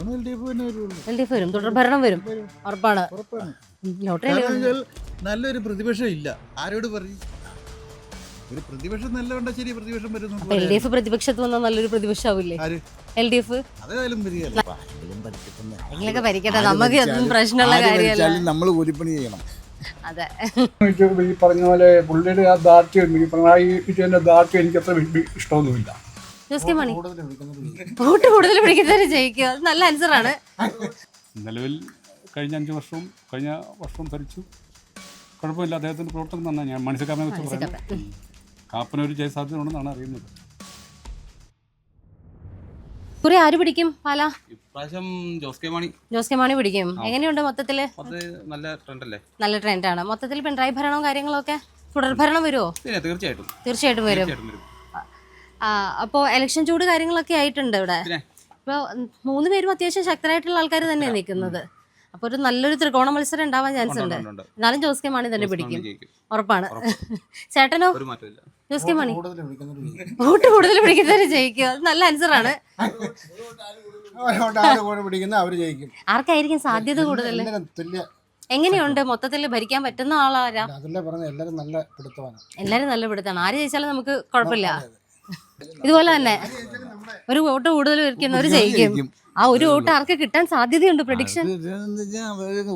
LDF വരും, തുടർ ഭരണം വരും, ഉറപ്പാണ്. ലോട്ടറി നല്ലൊരു പ്രതിപക്ഷം ഇല്ല. ആരോട് പറയും? ഒരു പ്രതിപക്ഷം നല്ലതുകൊണ്ട് ശരി, പ്രതിപക്ഷം വരുന്നു. LDF പ്രതിപക്ഷത്ത് വന്നാൽ നല്ലൊരു പ്രതിപക്ഷമാവില്ലേ? LDF അതേതായാലും എങ്കിലൊക്കെ ഭരിക്കട്ടെ, നമുക്ക് ഒന്നും പ്രശ്നമുള്ള കാര്യമല്ല. നമ്മൾ കൂലിപ്പണി ചെയ്യണം. അതെ, ഈ പറഞ്ഞ പോലെ പുള്ളിയുടെ ആ ദാർഢ്യം, ഈ പിണറായി വിജയന്റെ ദാർഢ്യം എനിക്ക് അത്ര ഇഷ്ടമൊന്നുമില്ല. മണി വോട്ട് കൂടുതൽ പിടിക്കുന്നവര് ജയിക്കുക, അത് നല്ല ആൻസറാണ്. നിലവിൽ കഴിഞ്ഞ 5 വർഷവും കഴിഞ്ഞ വർഷവും ഭരിച്ചു, കുഴപ്പമില്ല. അദ്ദേഹത്തിന്റെ പ്രവർത്തനം നന്നായി. ഞാൻ മത്സ്യക്കാരനെ വെച്ച് പറയുന്നത് കാപ്പനൊരു ജയസാധ്യത ഉണ്ടെന്നാണ് അറിയുന്നത്. കുറെ ആര് പിടിക്കും പാല? ഇപ്രാവശ്യം ജോസ് കെ മാണി പിടിക്കും. എങ്ങനെയുണ്ട് മൊത്തത്തില്? നല്ല ട്രെൻഡല്ലേ? നല്ല ട്രെൻഡാണ് മൊത്തത്തിൽ. പിണറായി ഭരണവും കാര്യങ്ങളൊക്കെ തുടർ ഭരണം വരുമോ? തീർച്ചയായിട്ടും വരും. അപ്പോ ഇലക്ഷൻ ചൂട് കാര്യങ്ങളൊക്കെ ആയിട്ടുണ്ട് ഇവിടെ. ഇപ്പൊ 3 പേരും അത്യാവശ്യം ശക്തരായിട്ടുള്ള ആൾക്കാർ തന്നെയാണ് നിൽക്കുന്നത്. അപ്പൊ ഒരു നല്ലൊരു ത്രികോണ മത്സരം ഉണ്ടാവാൻ ചാൻസ് ഉണ്ട്. എന്നാലും ജോസ് കെ മാണി തന്നെ പിടിക്കും, ഉറപ്പാണ്. ചേട്ടനോ? ജോസ് കെ മാണി വോട്ട് കൂടുതൽ പിടിക്കുന്നവര് ജയിക്കുക, അത് നല്ല ആൻസറാണ്. ആർക്കായിരിക്കും സാധ്യത കൂടുതൽ? എങ്ങനെയുണ്ട് മൊത്തത്തിൽ ഭരിക്കാൻ പറ്റുന്ന ആളാരാ? എല്ലാരും നല്ല പിടുത്താണ്. ആര് ജയിച്ചാലും നമുക്ക് കുഴപ്പമില്ല. ഇതുപോലെ തന്നെ ഒരു വോട്ട് കൂടുതൽ വയ്ക്കുന്നവർ ജയിക്കും. ആ ഒരു വോട്ട് ആർക്ക് കിട്ടാൻ സാധ്യതയുണ്ട്? പ്രഡിക്ഷൻ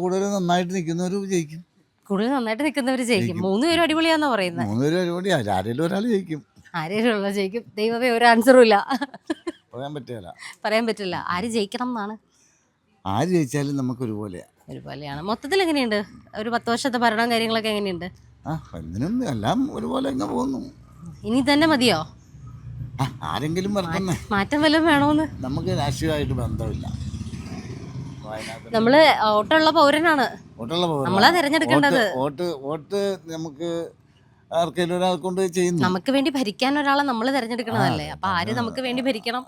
കൂടുതൽ നന്നായിട്ട് നിൽക്കുന്നവർ ജയിക്കും. 3 പേരും അടിപൊളിയാന്നാ പറയുന്നത്. 3 പേരും അടിപൊളി, ആരെങ്കിലും ഒരാൾ ജയിക്കും. ആരെയുള്ള ജയിക്കും? ദൈവമേ, ഒരു ആൻസറും ഇല്ല. പറയാൻ പറ്റില്ല ആര് ജയിക്കണം എന്നാണ്. ആര് ജയിച്ചാലും നമുക്ക് ഒരുപോലെയാണ്. മൊത്തത്തിൽ എങ്ങനെയുണ്ട് ഒരു 10 വർഷത്തെ ഭരണം കാര്യങ്ങളൊക്കെ എങ്ങനെയുണ്ട്? എല്ലാം ഒരുപോലെ പോകുന്നു. ഇനി തന്നെ മതിയോ? ആരെങ്കിലും മാറ്റം വല്ലതും വേണോന്ന്? നമുക്ക് രാഷ്ട്രീയമായിട്ട് ബന്ധമില്ല. നമ്മള് വോട്ടുള്ള പൗരനാണ്, നമ്മളാ തെരഞ്ഞെടുക്കേണ്ടത്. വോട്ട് നമുക്ക് ആർക്കെങ്കിലും ഒരാൾ കൊണ്ട് ചെയ്യുന്നു. നമുക്ക് വേണ്ടി ഭരിക്കാൻ ഒരാളെ നമ്മൾ തെരഞ്ഞെടുക്കണതല്ലേ. അപ്പൊ ആര് നമുക്ക് വേണ്ടി ഭരിക്കണം?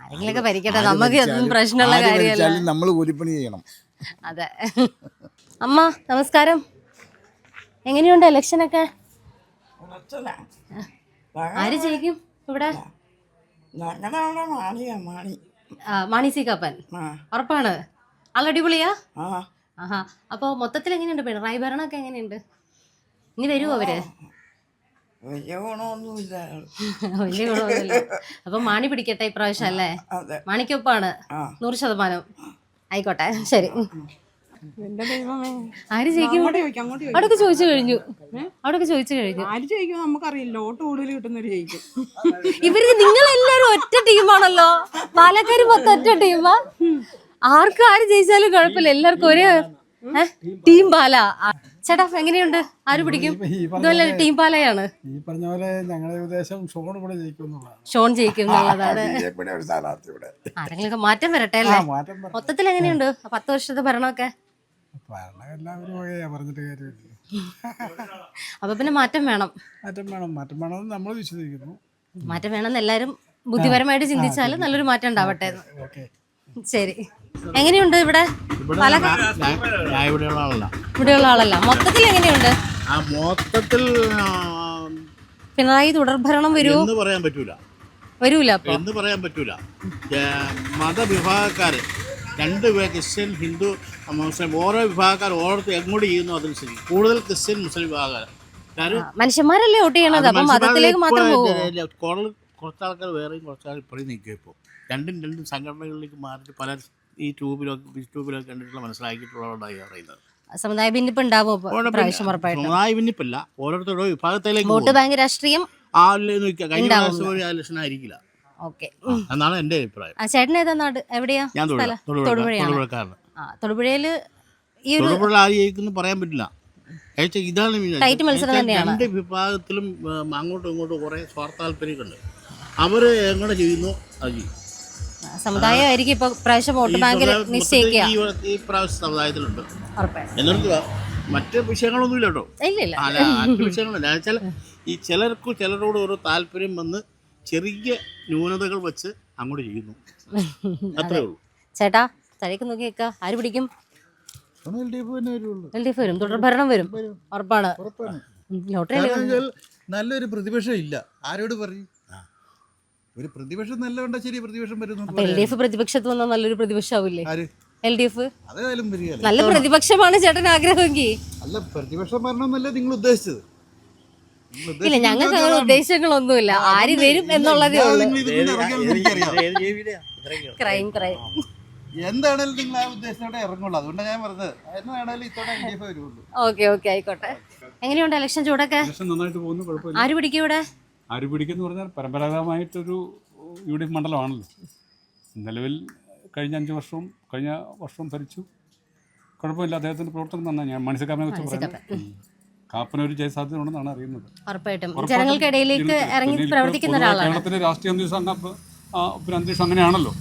ആരെങ്കിലൊക്കെ ഭരിക്കട്ടെ, നമുക്ക് ഒന്നും പ്രശ്നമുള്ള കാര്യമല്ല. നമ്മൾ കൂലിപ്പണി ചെയ്യണം. അതെ. അമ്മ നമസ്കാരം. എങ്ങനെയുണ്ട് ഇലക്ഷനൊക്കെ? ആര് ജയിക്കും ഇവിടെ? മാണി സി കാപ്പൻ ഉറപ്പാണ്. ആളടിപൊളിയാ? ആഹാ. അപ്പൊ മൊത്തത്തിൽ എങ്ങനെയുണ്ട് പിണറായി ഭരണമൊക്കെ എങ്ങനെയുണ്ട്? ഇനി വരുമോ അവര്? വലിയ ഗുണമൊന്നുമില്ല. അപ്പൊ മാണി പിടിക്കട്ടെ ഇപ്രാവശ്യം അല്ലേ? മാണിക്കൊപ്പാണ് 100%. ആയിക്കോട്ടെ, ശരി. ആര് ജയിക്കും? അവിടൊക്കെ ചോദിച്ചു കഴിഞ്ഞു. ആര് ജയിക്കും നമുക്കറിയില്ല. വോട്ട് കൂടുതൽ കിട്ടുന്നവര് ജയിക്കും. ഇവർക്ക് നിങ്ങളെല്ലാരും ഒറ്റ ടീമാണല്ലോ. പാലക്കാര് മൊത്തം ഒറ്റ ടീമാ. ആർക്കും ആര് ജയിച്ചാലും കുഴപ്പമില്ല, എല്ലാവർക്കും ഒരേ ടീം പാല. ചേട്ടാ എങ്ങനെയുണ്ട്? ആര് പിടിക്കും? ഇതുപോലെ ടീം പാലയാണ്. ഈ പറഞ്ഞ പോലെ ഞങ്ങളുടെ ഉദ്ദേശം ഷോൺ ജയിക്കും എന്നുള്ളതാണ്. ആരെങ്കിലും മാറ്റം വരട്ടെ അല്ലേ? മൊത്തത്തിൽ എങ്ങനെയുണ്ട് 10 വർഷത്തെ ഭരണമൊക്കെ? അപ്പൊ പിന്നെ മാറ്റം വേണം. നമ്മൾ വിശ്വസിക്കുന്നു. മാറ്റം വേണമെന്ന് എല്ലാരും ബുദ്ധിപരമായിട്ട് ചിന്തിച്ചാൽ നല്ലൊരു മാറ്റം ഉണ്ടാവട്ടെ. ശരി. എങ്ങനെയുണ്ട് ഇവിടെ? ഇവിടെയുള്ള ആളല്ല. മൊത്തത്തിൽ എങ്ങനെയുണ്ട്? മൊത്തത്തിൽ പിണറായി തുടർഭരണം വരുമോ? വരൂല. എന്ന് പറയാൻ പറ്റൂല. മതവിഭാഗക്കാര് 2 പേർ, ക്രിസ്ത്യൻ, ഹിന്ദു, മുസ്ലിം, ഓരോ വിഭാഗക്കാർ ഓരോരുത്തർ എങ്ങോട്ട് ചെയ്യുന്നു അതിനനുസരിച്ച് കൂടുതൽ ക്രിസ്ത്യൻ മുസ്ലിം വിഭാഗക്കാർ മനുഷ്യന്മാരല്ലേ വോട്ട് ചെയ്യണത്. അപ്പൊ മതത്തിലേക്ക് മാത്രം കുറച്ച് ആൾക്കാർ വേറെയും കുറച്ച് ആൾക്കാർ ഇപ്പോഴും നിൽക്കും. ഇപ്പോൾ രണ്ടും സംഘടനകളിലേക്ക് മാറിയിട്ട് പല ഈ യൂട്യൂബിലൊക്കെ കണ്ടിട്ടുള്ള മനസ്സിലാക്കിയിട്ടുള്ളവരായി അറിയുന്നത്. സമുദായ ഭിന്നിപ്പ് ഉണ്ടാവും. സമുദായ ഭിന്നിപ്പല്ല, ഓരോരുത്തരുടെ വിഭാഗത്തിലേക്ക് വോട്ട് ബാങ്ക് രാഷ്ട്രീയം കഴിഞ്ഞ ഇലക്ഷൻ ആയിരിക്കില്ല എന്നാണ് എന്റെ അഭിപ്രായം. ചേട്ടൻ ഏതാ നാട്? എവിടെയാ? ഞാൻ തൊടുപുഴയാണ്. തൊടുപുഴയില് ആര് ജയിക്കുന്നു പറയാൻ പറ്റില്ല. ഇതാണ് രണ്ട് വിഭാഗത്തിലും അങ്ങോട്ടും ഇങ്ങോട്ടും കുറെ സ്വാർത്ഥ താല്പര്യമുണ്ട്. അവര് എങ്ങനെ ചെയ്യുന്നു അത് ചെയ്യും. സമുദായമായിരിക്കും ഇപ്പൊ പ്രാവശ്യം വോട്ട് ബാങ്കിൽ നിശ്ചയിക്കുക. ഈ പ്രാവശ്യം സമുദായത്തിലുണ്ട് എന്നിട്ട് മറ്റ് വിഷയങ്ങളൊന്നും ഇല്ല കേട്ടോ. മറ്റു വിഷയങ്ങളില്ല. ഈ ചിലരോട് ഓരോ താല്പര്യം വന്ന് ചെറിയ ന്യൂനതകൾ വെച്ച് അങ്ങോട്ട് ചെയ്യുന്നു, അത്രേ ഉള്ളൂ. ചേട്ടാ തഴേക്ക് നോക്കി വെക്ക. ആര് പിടിക്കും? LDF വരും, തുടർ ഭരണം വരും, ഉറപ്പാണ്. നല്ലൊരു പ്രതിപക്ഷം ഇല്ല. ആരോട് പറയും? ഒരു പ്രതിപക്ഷം നല്ലതുകൊണ്ടാ ശരി പ്രതിപക്ഷം അപ്പൊ വരുന്നു. LDF പ്രതിപക്ഷത്ത് വന്നാൽ നല്ലൊരു പ്രതിപക്ഷമാവില്ലേ? ആര് LDF അതേതായാലും വരികയല്ലേ. നല്ല പ്രതിപക്ഷമാണ് ചേട്ടൻ ആഗ്രഹമെങ്കിൽ. അല്ല പ്രതിപക്ഷം വരണമെന്നല്ലേ നിങ്ങൾ ഉദ്ദേശിച്ചത്? ഇല്ല, ഞങ്ങൾക്ക് അങ്ങനെ ഉദ്ദേശങ്ങളൊന്നുമില്ല. ആര് വരും എന്നുള്ളതേ ഉള്ളൂ. ക്രൈം എന്താണേലും നിങ്ങൾ ആ ഉദ്ദേശത്തോടെ ഇറങ്ങുള്ളൂ. അതുകൊണ്ടാണ് ഞാൻ പറഞ്ഞത് എന്നാണേലും ഇത്തോടെ LDF വരുള്ളൂ. ഓക്കെ ആയിക്കോട്ടെ. എങ്ങനെയുണ്ട് ഇലക്ഷൻ ചൂടൊക്കെ? ഇലക്ഷൻ നന്നായിട്ട് പോകുന്നു, കുഴപ്പമില്ല. ആര് പിടിക്കും ഇവിടെ? ആര് പിടിക്കുമെന്ന് പറഞ്ഞാൽ പരമ്പരാഗതമായിട്ടൊരു UDF മണ്ഡലമാണല്ലോ. നിലവിൽ കഴിഞ്ഞ 5 വർഷവും ഭരിച്ചു. കുഴപ്പമില്ല, അദ്ദേഹത്തിൻ്റെ പ്രവർത്തനം നന്നായി. ഞാൻ മണിസക്കാരനെ വെച്ച് പറയുന്നത് കാപ്പനൊരു ജയസാധ്യത ഉണ്ടെന്നാണ് അറിയുന്നത്. ഉറപ്പായിട്ടും ജനങ്ങൾക്കിടയിലേക്ക് ഇറങ്ങി പ്രവർത്തിക്കുന്ന ഒരാളാണ്. കേരളത്തിലെ രാഷ്ട്രീയ അന്തരീക്ഷം അങ്ങനെയാണല്ലോ.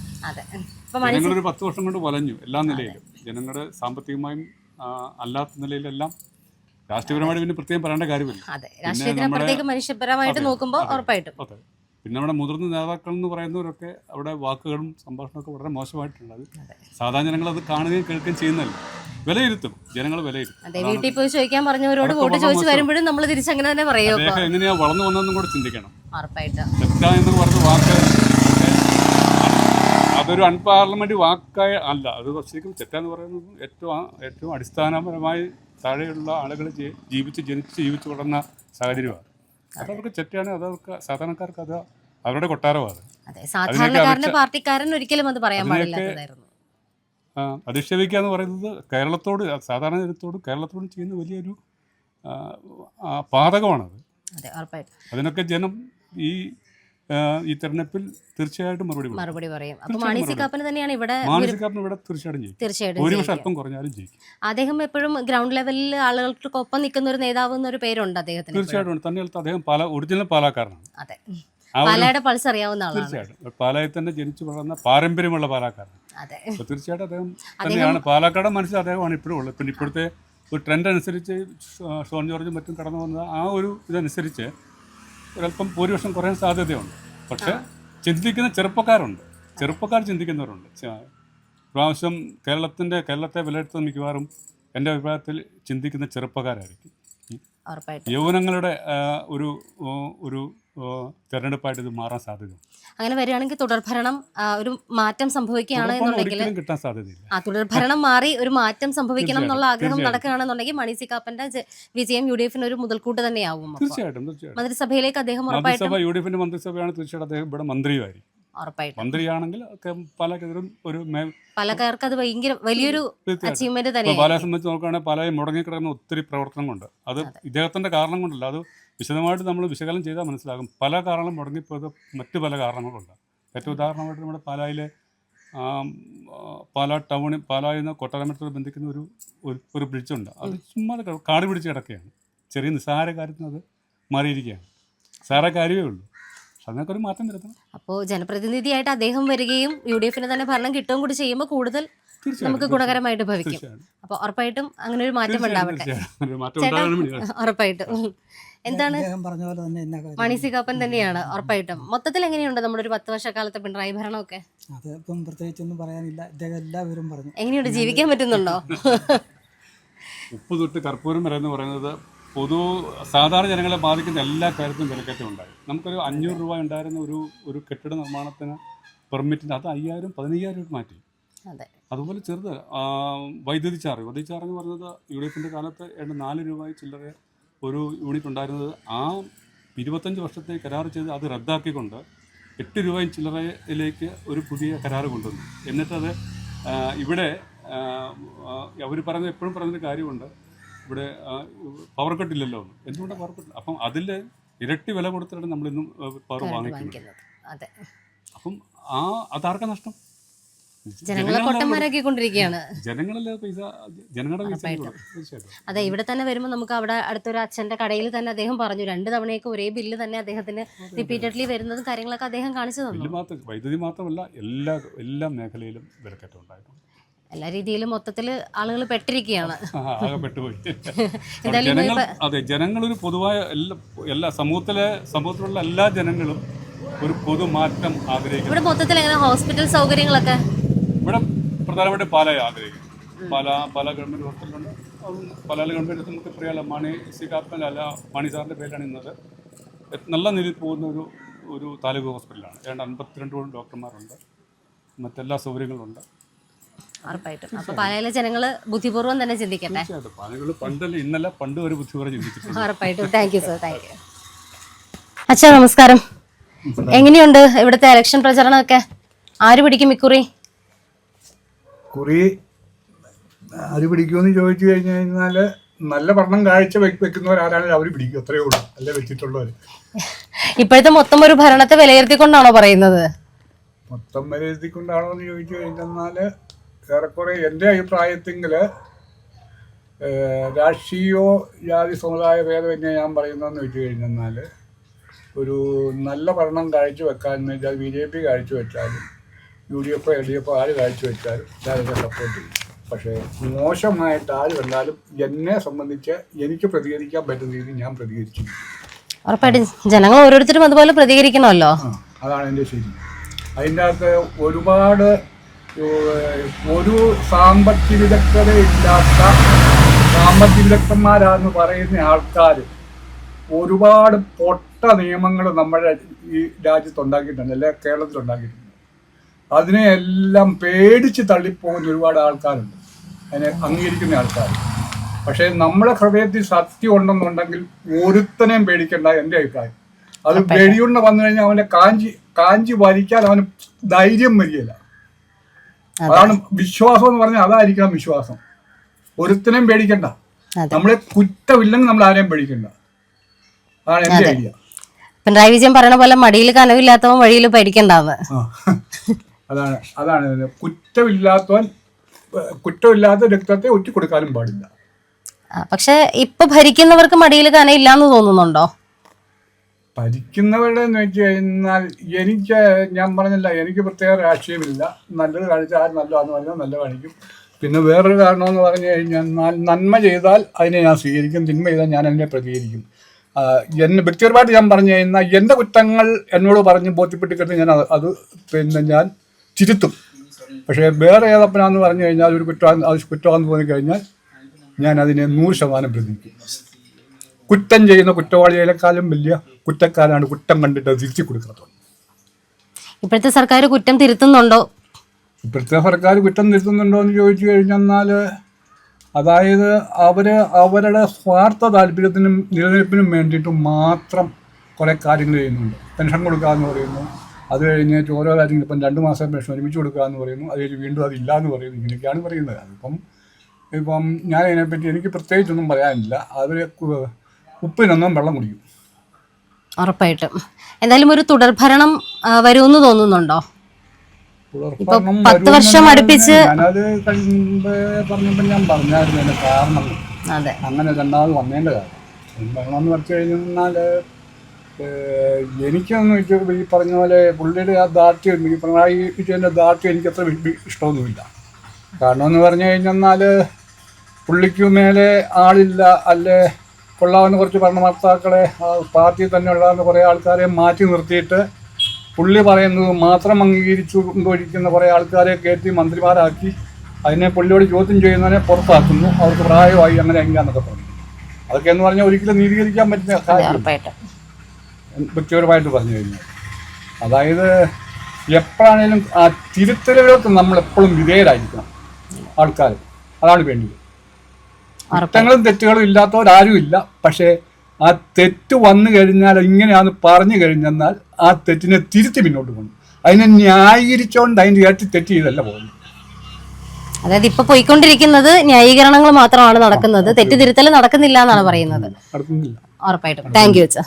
ജനങ്ങളൊരു 10 വർഷം കൊണ്ട് വലഞ്ഞു എല്ലാ നിലയിലും. ജനങ്ങളുടെ സാമ്പത്തികമായും അല്ലാത്ത നിലയിലെല്ലാം. രാഷ്ട്രീയപരമായിട്ട് പിന്നെ പ്രത്യേകം പറയേണ്ട കാര്യമില്ല. മനുഷ്യപരമായിട്ട് നോക്കുമ്പോൾ ഉറപ്പായിട്ടും. അതെ. പിന്നെ നമ്മുടെ മുതിർന്ന നേതാക്കൾ എന്ന് പറയുന്നവരൊക്കെ അവിടെ വാക്കുകളും സംഭാഷണമൊക്കെ വളരെ മോശമായിട്ടുണ്ട്. അത് സാധാരണ ജനങ്ങൾ അത് കാണുകയും കേൾക്കുകയും ചെയ്യുന്നതല്ല. വിലയിരുത്തും, ജനങ്ങൾ വിലയിരുത്തും. അതെ, വീട്ടിൽ പോയി ചോദിക്കാൻ പറഞ്ഞവരോട് വോട്ട് ചോദിച്ചു വരുമ്പോഴും നമ്മൾ തിരിച്ചങ്ങനെ തന്നെ പറയും. അദ്ദേഹം എങ്ങനെയാ വളർന്നു വന്നതെന്നും കൂടെ ചിന്തിക്കണം. ഉറപ്പായിട്ടും തെറ്റ എന്ന് പറഞ്ഞ വാക്ക് അതൊരു അൺപാർലമെന്റ് വാക്കായ അല്ല. അത് ശരിക്കും തെറ്റാന്ന് പറയുന്നത് ഏറ്റവും അടിസ്ഥാനപരമായി താഴെയുള്ള ആളുകൾ ജീവിച്ചു വളർന്ന സാഹചര്യമാണ്. അതവർക്ക് തെറ്റാണ്. അതവർക്ക് സാധാരണക്കാർക്ക് അത് അവരുടെ കൊട്ടാരമാണ്. സാധാരണക്കാരന്റെ പാർട്ടിക്കാരൻ ഒരിക്കലും അത് പറയാൻ പാടില്ലായിരുന്നു. അധിക്ഷേപിക്കുക എന്ന് പറയുന്നത് കേരളത്തോട്, സാധാരണ ജനത്തോട് കേരളത്തോട് ചെയ്യുന്ന വലിയൊരു പാതകമാണത്. അതിനൊക്കെ ജനം ഈ തെരഞ്ഞെടുപ്പിൽ തീർച്ചയായിട്ടും മറുപടി പറയും. അപ്പോൾ മാണിസിക്കാപ്പന് തന്നെയാണ് ഇവിടെ തീർച്ചയായിട്ടും ഭൂരിപക്ഷം അല്പം കുറഞ്ഞാലും ജയിക്കും. അദ്ദേഹം എപ്പോഴും ഗ്രൗണ്ട് ലെവലിൽ ആളുകൾക്കൊപ്പം നിൽക്കുന്ന ഒരു നേതാവ് എന്നൊരു പേരുണ്ട് അദ്ദേഹത്തിന്. തീർച്ചയായിട്ടും തന്നെ അദ്ദേഹം ഒറിജിനൽ പാലക്കാരനാണ്. അതെ, പാലയുടെ പൾസ് അറിയാവുന്ന ആളാണ്. തീർച്ചയായിട്ടും പാലായിൽ തന്നെ ജനിച്ചു വളർന്ന പാരമ്പര്യമുള്ള പാലക്കാരൻ. തീർച്ചയായിട്ടും അദ്ദേഹം തന്നെയാണ് പാലക്കാട് മനസ്സിൽ അദ്ദേഹമാണ് ഇപ്പോഴും ഉള്ളത്. പിന്നെ ഇപ്പോഴത്തെ ഒരു ട്രെൻഡ് അനുസരിച്ച് ഷോൺ ജോർജും മറ്റും കടന്നു വന്നത് ആ ഒരു ഇതനുസരിച്ച് ഒരല്പം ഭൂരിപക്ഷം കുറയാൻ സാധ്യതയുണ്ട്. പക്ഷെ ചിന്തിക്കുന്ന ചെറുപ്പക്കാർ ചിന്തിക്കുന്നവരുണ്ട്. പ്രാവശ്യം കേരളത്തെ വിലയിരുത്തുന്ന മിക്കവാറും എൻ്റെ അഭിപ്രായത്തിൽ ചിന്തിക്കുന്ന ചെറുപ്പക്കാരായിരിക്കും. യൗവനങ്ങളുടെ ഒരു തെരഞ്ഞെടുപ്പായിട്ട് ഇത് മാറാൻ സാധ്യത. അങ്ങനെ വരികയാണെങ്കിൽ തുടർഭരണം ഒരു മാറ്റം സംഭവിക്കുകയാണ് എന്നുണ്ടെങ്കിൽ കിട്ടാൻ സാധ്യതയില്ല. തുടർഭരണം മാറി ഒരു മാറ്റം സംഭവിക്കണം എന്നുള്ള ആഗ്രഹം നടക്കുകയാണെന്നുണ്ടെങ്കിൽ മാണിസിക്കാപ്പന്റെ വിജയം UDF ഒരു മുതൽക്കൂട്ട് തന്നെയാവും. തീർച്ചയായിട്ടും മന്ത്രിസഭയിലേക്ക് അദ്ദേഹം മന്ത്രിസഭ UDF മന്ത്രിസഭയാണ്. തീർച്ചയായിട്ടും അദ്ദേഹം ഇവിടെ മന്ത്രിയുമായിരിക്കും. മന്ത്രിയാണെങ്കിൽ പാലക്കാർക്ക് അത് ഭയങ്കര വലിയൊരു അച്ചീവ്മെന്റ് തന്നെയാണ്. പാലയെ സംബന്ധിച്ച് നോക്കുകയാണെങ്കിൽ പാലയെ മുടങ്ങിക്കിടക്കുന്ന ഒത്തിരി പ്രവർത്തനങ്ങളുണ്ട്. അത് ഇദ്ദേഹത്തിന്റെ കാരണം കൊണ്ടല്ല, അത് വിശദമായിട്ട് നമ്മൾ വിശകലനം ചെയ്താൽ മനസ്സിലാകും. പല കാരണങ്ങളും മുടങ്ങിപ്പോയത് മറ്റു പല കാരണങ്ങളുണ്ട്. ഏറ്റവും ഉദാഹരണമായിട്ട് നമ്മുടെ പാലായിലെ പാലായിൽ നിന്ന് കൊട്ടാരമറ്റത്തോട് ബന്ധിക്കുന്ന ഒരു ബ്രിഡ്ജുണ്ട്. അത് ചുമ്മാ കാട് പിടിച്ച് കിടക്കുകയാണ്. ചെറിയ നിസ്സാര കാര്യത്തിന് അത് മാറിയിരിക്കുകയാണ്. നിസ്സാര കാര്യമേ ഉള്ളൂ. അതിനൊക്കെ ഒരു മാറ്റം വരുത്തണം. അപ്പോൾ ജനപ്രതിനിധിയായിട്ട് അദ്ദേഹം വരികയും UDF തന്നെ ഭരണം കിട്ടുകയും കൂടി ചെയ്യുമ്പോൾ കൂടുതൽ നമുക്ക് ഗുണകരമായിട്ട് ഭവിക്കും. അപ്പോൾ ഉറപ്പായിട്ടും അങ്ങനെ ഒരു മാറ്റം ഉണ്ടാവട്ടെ. ഉറപ്പായിട്ടും. എന്താണ് മാണിസിക്കാപ്പൻ തന്നെയാണ് ഉറപ്പായിട്ടും. മൊത്തത്തിൽ എങ്ങനെയുണ്ട് നമ്മുടെ ഒരു 10 വർഷക്കാലത്തെ പിണറായി ഭരണമൊക്കെ? അതിപ്പം പ്രത്യേകിച്ചൊന്നും പറയാനില്ല. ഇദ്ദേഹം എല്ലാവരും പറഞ്ഞു. എങ്ങനെയുണ്ട്, ജീവിക്കാൻ പറ്റുന്നുണ്ടോ? ഉപ്പ് തൊട്ട് കർപ്പൂരം വരെ എന്ന് പറയുന്നത് സാധാരണ ജനങ്ങളെ ബാധിക്കുന്ന എല്ലാ കാര്യത്തിലും വിലക്കയറ്റം ഉണ്ടായി. നമുക്കൊരു 500 രൂപ ഉണ്ടായിരുന്ന ഒരു കെട്ടിട നിർമ്മാണത്തിന് പെർമിറ്റിന് അത് 15,000 രൂപ മാറ്റി. അതുപോലെ ചെറുത് വൈദ്യുതി ചാർജ് എന്ന് പറയുന്നത് UDF കാലത്ത് 4 രൂപ ചില്ലറ ഒരു യൂണിറ്റ് ഉണ്ടായിരുന്നത് ആ 25 വർഷത്തെ കരാർ ചെയ്ത് അത് റദ്ദാക്കിക്കൊണ്ട് 8 രൂപ ചില്ലറയിലേക്ക് ഒരു പുതിയ കരാർ കൊണ്ടുവന്നു. എന്നിട്ടത് ഇവിടെ അവർ എപ്പോഴും പറയുന്നൊരു കാര്യമുണ്ട്, ഇവിടെ പവർ കട്ടില്ലല്ലോ എന്ന്. എന്തുകൊണ്ടാണ് പവർ കട്ടില്ല? അപ്പം അതിൽ ഇരട്ടി വില കൊടുത്തിട്ടാണ് നമ്മളിന്നും പവർ വാങ്ങിക്കുന്നത്. അപ്പം അതാർക്കാ നഷ്ടം? ജനങ്ങളെ കൊട്ടന്മാരാക്കിക്കൊണ്ടിരിക്കുകയാണ്. ജനങ്ങളുടെ പൈസ. അതെ, ഇവിടെ തന്നെ വരുമ്പോൾ നമുക്ക് അവിടെ അടുത്തൊരു അച്ഛൻ്റെ കടയിൽ തന്നെ അദ്ദേഹം പറഞ്ഞു 2 തവണയൊക്കെ ഒരേ ബില്ല് തന്നെ അദ്ദേഹത്തിന് റിപ്പീറ്റഡ്ലി വരുന്നതും കാര്യങ്ങളൊക്കെ അദ്ദേഹം കാണിച്ചു തന്നു. വൈദ്യുതി മാത്രമല്ല എല്ലാ മേഖലയിലും വിലക്കയറ്റം ഉണ്ടായിരുന്നു. എല്ലാ രീതിയിലും മൊത്തത്തിൽ ആളുകൾ പെട്ടിരിക്കുകയാണ്. അതെ, ജനങ്ങളൊരു പൊതുവായ എല്ലാ സമൂഹത്തിലുള്ള എല്ലാ ജനങ്ങളും ഒരു പൊതുമാറ്റം ആഗ്രഹിക്കുന്നു. ഇവിടെ മൊത്തത്തിൽ എങ്ങനെ ഹോസ്പിറ്റൽ സൗകര്യങ്ങളൊക്കെ? ഇവിടെ പ്രധാനമായിട്ട് പാലയെ ആഗ്രഹിക്കും. പാല ഗവൺമെൻറ് ഹോസ്പിറ്റലുണ്ട്. പാലാ ഗവൺമെൻറ് നമുക്ക് പറയാമല്ലോ, മാണി സാറിൻ്റെ പേരിലാണ് ഇന്നത്. നല്ല നിലയിൽ പോകുന്ന ഒരു താലൂക്ക് ഹോസ്പിറ്റലാണ്. ഏതാണ്ട് 52 ഡോക്ടർമാരുണ്ട്, മറ്റെല്ലാ സൗകര്യങ്ങളുണ്ട്. ഉറപ്പായിട്ടും. അപ്പൊ പാലയിലെ ജനങ്ങള് ബുദ്ധിപൂർവ്വം തന്നെ ചിന്തിക്കട്ടെ. തീർച്ചയായിട്ടും പാലങ്ങൾ പണ്ട് ഒരു ബുദ്ധിപൂർവ്വം ചിന്തിച്ചിട്ടുണ്ട്. ഉറപ്പായിട്ടും. Thank you sir, thank you. അച്ഛാ നമസ്കാരം. എങ്ങനെയുണ്ട് ഇവിടുത്തെ ഇലക്ഷൻ പ്രചരണമൊക്കെ? ആര് പിടിക്കും ഇക്കുറി? കുറി ആര് പിടിക്കുമെന്ന് ചോദിച്ചു കഴിഞ്ഞു കഴിഞ്ഞാൽ നല്ല ഭരണം കാഴ്ച വെക്കുന്നവരാരാണെങ്കിൽ അവർ പിടിക്കും, അത്രയേ ഉള്ളൂ. അല്ലേ വെച്ചിട്ടുള്ളവർ ഇപ്പോഴത്തെ മൊത്തം ഒരു ഭരണത്തെ വിലയിരുത്തിക്കൊണ്ടാണോ പറയുന്നത്? മൊത്തം വിലയിരുത്തിക്കൊണ്ടാണോ എന്ന് ചോദിച്ചു കഴിഞ്ഞാൽ ഏറെക്കുറെ എൻ്റെ അഭിപ്രായത്തിൽ രാഷ്ട്രീയോ ജാതി സമുദായ ഭേദമന്യേ ഞാൻ പറയുന്നതെന്ന് വെച്ച് കഴിഞ്ഞാൽ ഒരു നല്ല ഭരണം കാഴ്ച വെക്കാമെന്ന് വെച്ചാൽ BJP കാഴ്ച വെച്ചാലും UDF LDF ആര് കാഴ്ച വെച്ചാലും ഞാനതിനെ സപ്പോർട്ട് ചെയ്യും. പക്ഷേ മോശമായിട്ട് ആര് കണ്ടാലും എന്നെ സംബന്ധിച്ച് എനിക്ക് പ്രതികരിക്കാൻ പറ്റുന്ന രീതിയിൽ ഞാൻ പ്രതികരിച്ചു. ഉറപ്പായിട്ടും ജനങ്ങൾ ഓരോരുത്തരും അതുപോലെ പ്രതികരിക്കണമല്ലോ. അതാണ് എൻ്റെ ശരി. അതിൻ്റെ അകത്ത് ഒരുപാട് ഒരു സാമ്പത്തിക വിദഗ്ധതയില്ലാത്ത സാമ്പത്തിക വിദഗ്ധന്മാരാന്ന് പറയുന്ന ആൾക്കാർ ഒരുപാട് പൊട്ട നിയമങ്ങൾ നമ്മുടെ ഈ രാജ്യത്തുണ്ടാക്കിയിട്ടുണ്ട്, അല്ലെ കേരളത്തിലുണ്ടാക്കിയിട്ടുണ്ട്. അതിനെ എല്ലാം പേടിച്ച് തള്ളിപ്പോകുന്ന ഒരുപാട് ആൾക്കാരുണ്ട്, അതിനെ അംഗീകരിക്കുന്ന ആൾക്കാർ. പക്ഷേ നമ്മുടെ ഹൃദയത്തിൽ സത്യം ഉണ്ടെന്നുണ്ടെങ്കിൽ ഒരുത്തനെയും പേടിക്കേണ്ട എൻ്റെ അഭിപ്രായം. അത് വെടിയുണ്ട വന്നു കഴിഞ്ഞാൽ അവനെ കാഞ്ചി വലിക്കാൻ അവന് ധൈര്യം വരികയില്ല. അതാണ് വിശ്വാസം എന്ന് പറഞ്ഞാൽ, അതായിരിക്കണം വിശ്വാസം. ഒരുത്തനെയും പേടിക്കണ്ട. നമ്മളെ കുറ്റമില്ലെങ്കിൽ നമ്മൾ ആരെയും പേടിക്കണ്ട. അതാണ് എൻ്റെ ഐഡിയ. പിണറായി വിജയൻ പറയണ പോലെ മടിയിൽ കനവില്ലാത്തവൻ വഴിയിൽ പേടിക്കണ്ടാന്ന്. അതാണ് കുറ്റമില്ലാത്ത രക്തത്തെ ഒറ്റ കൊടുക്കാനും പാടില്ല. പക്ഷെ ഇപ്പൊ ഭരിക്കുന്നവർക്ക് മടിയിൽ കനയില്ലാന്ന് തോന്നുന്നുണ്ടോ? ഭരിക്കുന്നവരുടെ എന്ന് വെച്ച് കഴിഞ്ഞാൽ ഞാൻ പറഞ്ഞില്ല, എനിക്ക് പ്രത്യേക രാഷ്ട്രീയമില്ല. നല്ലത് കാണിച്ചാൽ ആര് നല്ലതാന്ന് പറഞ്ഞാൽ നല്ല കാണിക്കും. പിന്നെ വേറൊരു കാരണമെന്ന് പറഞ്ഞു കഴിഞ്ഞാൽ നന്മ ചെയ്താൽ അതിനെ ഞാൻ സ്വീകരിക്കും, തിന്മ ചെയ്താൽ ഞാൻ അതിനെ പ്രതികരിക്കും. എന്നെ വ്യക്തിപരമായിട്ട് ഞാൻ പറഞ്ഞു കഴിഞ്ഞാൽ എൻ്റെ കുറ്റങ്ങൾ എന്നോട് പറഞ്ഞ് ബോധ്യപ്പെട്ടിട്ട് ഞാൻ അത് ഞാൻ തിരുത്തും. പക്ഷേ വേറെ ഏതപ്പനാന്ന് പറഞ്ഞു കഴിഞ്ഞാൽ ഒരു കുറ്റമാണെന്ന് തോന്നിക്കഴിഞ്ഞാൽ ഞാൻ അതിനെ 100% പ്രതികരിക്കും. കുറ്റം ചെയ്യുന്ന കുറ്റവാളികളെക്കാളും വലിയ കുറ്റക്കാരാണ് കുറ്റം കണ്ടിട്ട് തിരിച്ചു കൊടുക്കുന്നത്. ഇപ്പോഴത്തെ സർക്കാർ കുറ്റം തിരുത്തുന്നുണ്ടോ? ഇപ്പോഴത്തെ സർക്കാർ കുറ്റം തിരുത്തുന്നുണ്ടോ എന്ന് ചോദിച്ചു കഴിഞ്ഞാൽ, അതായത് അവരുടെ സ്വാർത്ഥ താല്പര്യത്തിനും നിലനിൽപ്പിനും വേണ്ടിയിട്ട് മാത്രം കുറേ കാര്യങ്ങൾ ചെയ്യുന്നുണ്ട്. പെൻഷൻ കൊടുക്കാമെന്ന് പറയുന്നു, അത് കഴിഞ്ഞ് ഓരോ കാര്യങ്ങൾ ഇപ്പം 2 മാസം പെൻഷൻ ഒരുമിച്ച് കൊടുക്കാമെന്ന് പറയുന്നു, അത് കഴിഞ്ഞ് വീണ്ടും അതില്ല എന്ന് പറയുന്നു. ഇങ്ങനെയൊക്കെയാണ് പറയുന്നത്. ഇപ്പം ഞാൻ അതിനെപ്പറ്റി എനിക്ക് പ്രത്യേകിച്ചൊന്നും പറയാനില്ല. അവർ ഉപ്പിനൊന്നും വെള്ളം കുടിക്കും. ഉറപ്പായിട്ടും. എന്തായാലും ഒരു തുടർഭരണം വരുമെന്ന് തോന്നുന്നുണ്ടോ? ഇപ്പൊ 10 വർഷം അടുപ്പിച്ച് ഞാനത് പറഞ്ഞപ്പോൾ ഞാൻ പറഞ്ഞായിരുന്നു അതിന്റെ കാരണം. അങ്ങനെ രണ്ടാമത് വന്നതിൻ്റെ കാര്യം പറയണമെന്ന് പറഞ്ഞു കഴിഞ്ഞാൽ, എനിക്കൊന്നും ഈ പറഞ്ഞ പോലെ പുള്ളിയുടെ ആ ദാർഢ്യം, ഈ പിണറായി വിജയൻ്റെ ദാർഢ്യം എനിക്കത്ര ഇഷ്ടമൊന്നുമില്ല. കാരണം എന്ന് പറഞ്ഞു കഴിഞ്ഞാൽ പുള്ളിക്ക് മേലെ ആളില്ല, അല്ലേ കൊള്ളാവുന്ന കുറച്ച് ഭരണകർത്താക്കളെ പാർട്ടിയിൽ തന്നെ ഉള്ളാവുന്ന കുറേ ആൾക്കാരെ മാറ്റി നിർത്തിയിട്ട് പുള്ളി പറയുന്നത് മാത്രം അംഗീകരിച്ചു കൊണ്ടിരിക്കുന്ന കുറേ ആൾക്കാരെ കയറ്റി മന്ത്രിമാരാക്കി അതിനെ പുള്ളിയോട് ചോദ്യം ചെയ്യുന്നതിനെ പുറത്താക്കുന്നു. അവർക്ക് പ്രായമായി അങ്ങനെ എങ്ങനെയാന്നൊക്കെ പറഞ്ഞു. അതൊക്കെ എന്ന് പറഞ്ഞാൽ ഒരിക്കലും നീതീകരിക്കാൻ പറ്റുന്ന കാര്യം വ്യക്തിപരമായിട്ട് പറഞ്ഞു കഴിഞ്ഞാൽ. അതായത് എപ്പോഴാണേലും ആ തിരുത്തലുകൾക്ക് നമ്മളെപ്പോഴും വിധേയരായിരിക്കണം ആൾക്കാർ. അതാണ് വേണ്ടത്. കുറ്റങ്ങളും തെറ്റുകളും ഇല്ലാത്തവരാരും ഇല്ല. പക്ഷേ ആ തെറ്റ് വന്നു കഴിഞ്ഞാൽ ഇങ്ങനെയാണെന്ന് പറഞ്ഞു കഴിഞ്ഞെന്നാൽ ആ തെറ്റിനെ തിരുത്തി മുന്നോട്ട് പോകുന്നു. അതിനെ ന്യായീകരിച്ചുകൊണ്ട് അതിൻ്റെ ഇരട്ടി തെറ്റ് ചെയ്തല്ല പോകുന്നു. അതായത് ഇപ്പൊ പോയിക്കൊണ്ടിരിക്കുന്നത് ന്യായീകരണങ്ങൾ മാത്രമാണ് നടക്കുന്നത്, തെറ്റുതിരുത്തൽ നടക്കുന്നില്ല എന്നാണ് പറയുന്നത്. നടക്കുന്നില്ല. ഉറപ്പായിട്ടും. താങ്ക് യു അച്ഛാ.